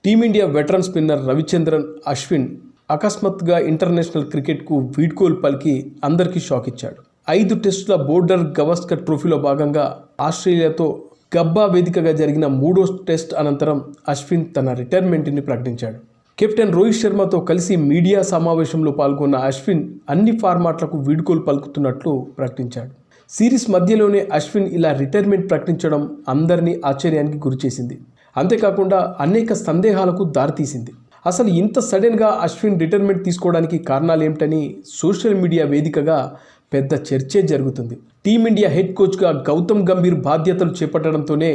Team India veteran spinner Ravichandran Ashwin అకస్మాత్తుగా international క్రికెట్కు వీడ్కోలు పలికి అందరికీ షాక్ ఇచ్చాడు. 5 టెస్టుల బోర్డర్ గవాస్కర్ ట్రోఫీలో భాగంగా ఆస్ట్రేలియాతో గబ్బా వేదికగా జరిగిన 3వ టెస్ట్ అనంతరం అశ్విన్ తన రిటైర్మెంట్ని ప్రకటించాడు. కెప్టెన్ రోహిత్ శర్మతో కలిసి మీడియా సమావేశంలో పాల్గొన్న అశ్విన్ అన్ని ఫార్మాట్లకు వీడ్కోలు పలుకుతున్నట్లు ప్రకటించాడు. సిరీస్ మధ్యలోనే అశ్విన్ ఇలా రిటైర్మెంట్ ప్రకటించడం అందరినీ ఆశ్చర్యానికి గురిచేసింది. అంతేకాకుండా అనేక సందేహాలకు దారితీసింది. అసలు ఇంత సడన్గా అశ్విన్ రిటైర్మెంట్ తీసుకోవడానికి కారణాలు ఏమిటని సోషల్ మీడియా వేదికగా పెద్ద చర్చే జరుగుతుంది. టీమిండియా హెడ్ కోచ్గా గౌతమ్ గంభీర్ బాధ్యతలు చేపట్టడంతోనే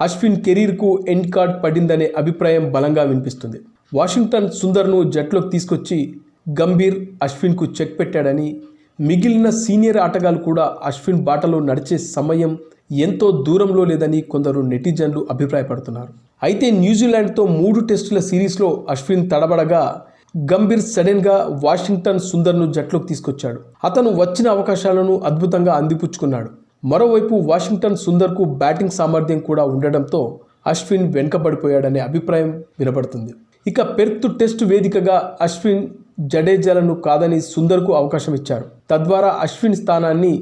అశ్విన్ కెరీర్కు ఎండ్ కార్డ్ పడిందనే అభిప్రాయం బలంగా వినిపిస్తుంది. వాషింగ్టన్ సుందర్ను జట్లోకి తీసుకొచ్చి గంభీర్ అశ్విన్కు చెక్ పెట్టాడని, మిగిలిన సీనియర్ ఆటగాళ్లు కూడా అశ్విన్ బాటలో నడిచే సమయం ఎంతో దూరంలో లేదని కొందరు నెటిజన్లు అభిప్రాయపడుతున్నారు. అయితే న్యూజిలాండ్తో 3 టెస్టుల సిరీస్లో అశ్విన్ తడబడగా గంభీర్ సడన్గా వాషింగ్టన్ సుందర్ను జట్లోకి తీసుకొచ్చాడు. అతను వచ్చిన అవకాశాలను అద్భుతంగా అందిపుచ్చుకున్నాడు. మరోవైపు వాషింగ్టన్ సుందర్కు బ్యాటింగ్ సామర్థ్యం కూడా ఉండడంతో అశ్విన్ వెనుకబడిపోయాడనే అభిప్రాయం వినబడుతుంది. ఇక పెర్త్ టెస్టు వేదికగా అశ్విన్ జడేజాలను కాదని సుందర్కు అవకాశం ఇచ్చారు. తద్వారా అశ్విన్ స్థానాన్ని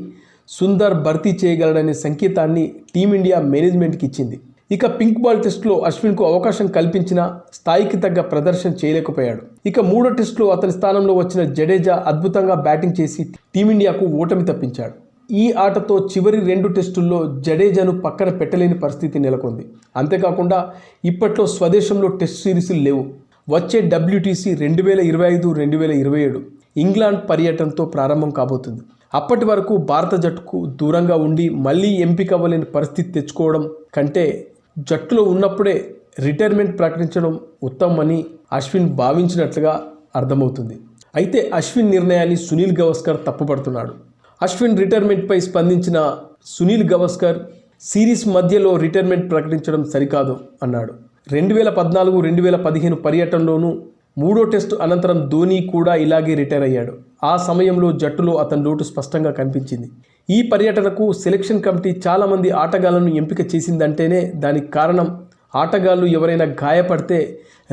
సుందర్ భర్తీ చేయగలడనే సంకేతాన్ని టీమిండియా మేనేజ్మెంట్కి ఇచ్చింది. ఇక పింక్ బాల్ టెస్టులో అశ్విన్కు అవకాశం కల్పించిన స్థాయికి తగ్గ ప్రదర్శన చేయలేకపోయాడు. ఇక 3వ టెస్టులో అతని స్థానంలో వచ్చిన జడేజా అద్భుతంగా బ్యాటింగ్ చేసి టీమిండియాకు ఓటమి తప్పించాడు. ఈ ఆటతో చివరి 2 టెస్టుల్లో జడేజాను పక్కన పెట్టలేని పరిస్థితి నెలకొంది. అంతేకాకుండా ఇప్పట్లో స్వదేశంలో టెస్ట్ సిరీస్లు లేవు. వచ్చే WTC 2025-2027 ఇంగ్లాండ్ పర్యటనతో ప్రారంభం కాబోతుంది. అప్పటి వరకు భారత జట్టుకు దూరంగా ఉండి మళ్ళీ ఎంపిక అవ్వలేని పరిస్థితి తెచ్చుకోవడం కంటే జట్టులో ఉన్నప్పుడే రిటైర్మెంట్ ప్రకటించడం ఉత్తమమని అశ్విన్ భావించినట్లుగా అర్థమవుతుంది. అయితే అశ్విన్ నిర్ణయాన్ని సునీల్ గవాస్కర్ తప్పుపడుతున్నాడు. అశ్విన్ రిటైర్మెంట్పై స్పందించిన సునీల్ గవాస్కర్ సిరీస్ మధ్యలో రిటైర్మెంట్ ప్రకటించడం సరికాదు అన్నాడు. 2014-2015 పర్యటనలోనూ 3వ టెస్టు అనంతరం ధోనీ కూడా ఇలాగే రిటైర్ అయ్యాడు. ఆ సమయంలో జట్టులో అతని లోటు స్పష్టంగా కనిపించింది. ఈ పర్యటనకు సెలెక్షన్ కమిటీ చాలామంది ఆటగాళ్లను ఎంపిక చేసిందంటేనే దానికి కారణం ఆటగాళ్లు ఎవరైనా గాయపడితే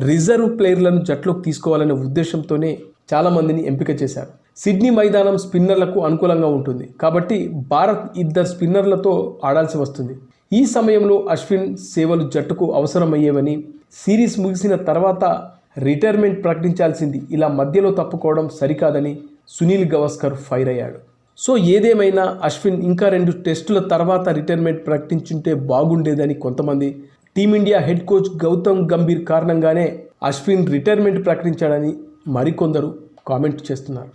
రిజర్వ్ ప్లేయర్లను జట్టులోకి తీసుకోవాలనే ఉద్దేశంతోనే చాలామందిని ఎంపిక చేశారు. సిడ్నీ మైదానం స్పిన్నర్లకు అనుకూలంగా ఉంటుంది కాబట్టి భారత్ 2 స్పిన్నర్లతో ఆడాల్సి వస్తుంది. ఈ సమయంలో అశ్విన్ సేవలు జట్టుకు అవసరమయ్యేవని, సిరీస్ ముగిసిన తర్వాత రిటైర్మెంట్ ప్రకటించాల్సింది, ఇలా మధ్యలో తప్పుకోవడం సరికాదని సునీల్ గవాస్కర్ ఫైర్ అయ్యాడు. సో ఏదేమైనా అశ్విన్ ఇంకా 2 టెస్టుల తర్వాత రిటైర్మెంట్ ప్రకటించుంటే బాగుండేదని కొంతమంది, team India head coach Gautam Gambhir కారణంగానే అశ్విన్ రిటైర్మెంట్ ప్రకటించాడని మరికొందరు కామెంట్ చేస్తున్నారు.